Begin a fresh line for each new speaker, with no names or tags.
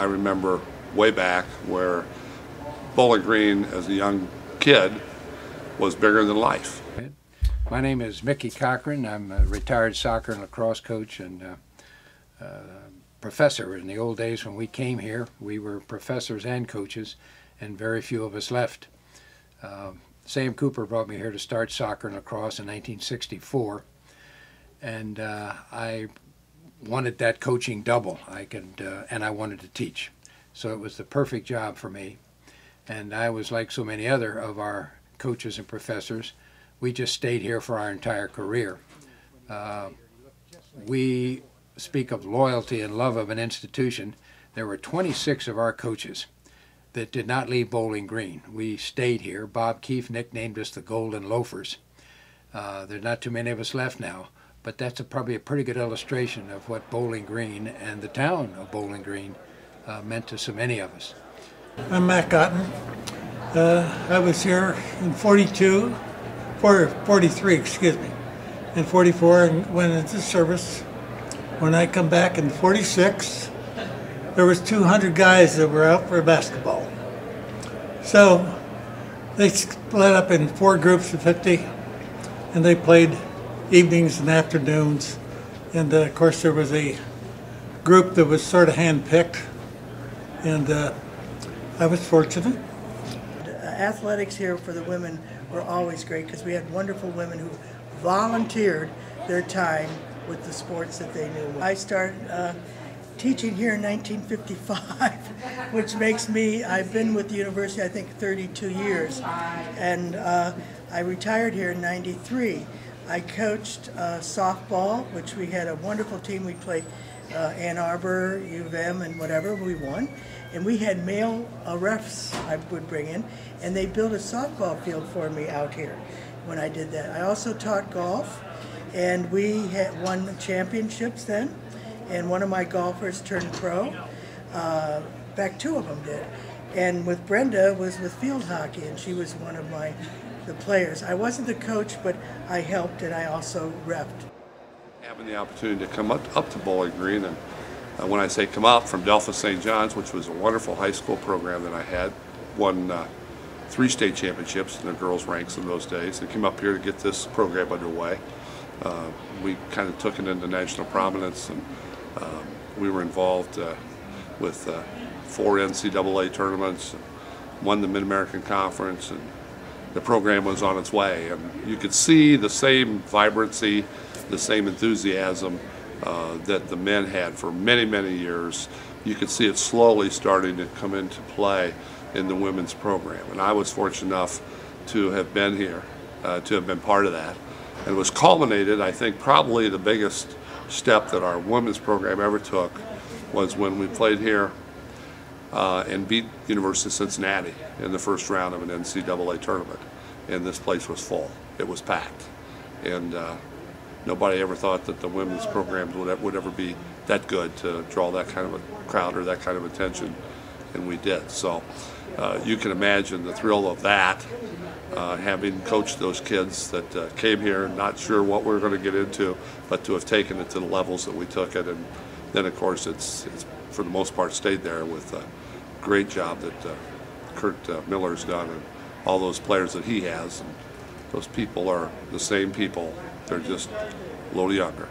I remember way back where Bowling Green as a young kid was bigger than life.
My name is Mickey Cochran. I'm a retired soccer and lacrosse coach and professor. In the old days when we came here, we were professors and coaches, and very few of us left. Sam Cooper brought me here to start soccer and lacrosse in 1964, and I wanted that coaching double. And I wanted to teach, so it was the perfect job for me. And I was like so many other of our coaches and professors. We just stayed here for our entire career. We speak of loyalty and love of an institution. There were 26 of our coaches that did not leave Bowling Green. We stayed here. Bob Keefe nicknamed us the Golden Loafers. There's not too many of us left now, but that's probably a pretty good illustration of what Bowling Green and the town of Bowling Green meant to so many of us.
I'm Matt Cotton. I was here in 43, excuse me, in 44 and went into service. When I come back in 46, there was 200 guys that were out for basketball. So they split up in 4 groups of 50, and they played evenings and afternoons. And of course there was a group that was sort of hand-picked, and I was fortunate.
Athletics here for the women were always great because we had wonderful women who volunteered their time with the sports that they knew. I started teaching here in 1955, which makes me, I've been with the university I think 32 years, and I retired here in 93. I coached softball, which we had a wonderful team. We played Ann Arbor, U of M, and whatever, we won. And we had male refs I would bring in, and they built a softball field for me out here when I did that. I also taught golf, and we had won championships then, and one of my golfers turned pro. In fact, 2 of them did. And with Brenda was with field hockey, and she was one of the players. I wasn't the coach, but I helped, and I also refed.
Having the opportunity to come up to Bowling Green, and when I say come up, from Delphos St. John's, which was a wonderful high school program that I had, won 3 state championships in the girls' ranks in those days, and came up here to get this program underway. We kind of took it into national prominence, and we were involved with 4 NCAA tournaments, and won the Mid-American Conference, and the program was on its way. And you could see the same vibrancy, the same enthusiasm that the men had for many, many years. You could see it slowly starting to come into play in the women's program. And I was fortunate enough to have been here, to have been part of that. And it was culminated, I think probably the biggest step that our women's program ever took was when we played here and beat University of Cincinnati in the first round of an NCAA tournament. And this place was full. It was packed. And nobody ever thought that the women's programs would ever be that good to draw that kind of a crowd or that kind of attention, and we did. So you can imagine the thrill of that, having coached those kids that came here not sure what we were going to get into, but to have taken it to the levels that we took it. And then of course it's for the most part stayed there with a great job that Kurt Miller's done, and all those players that he has. And those people are the same people. They're just a little younger.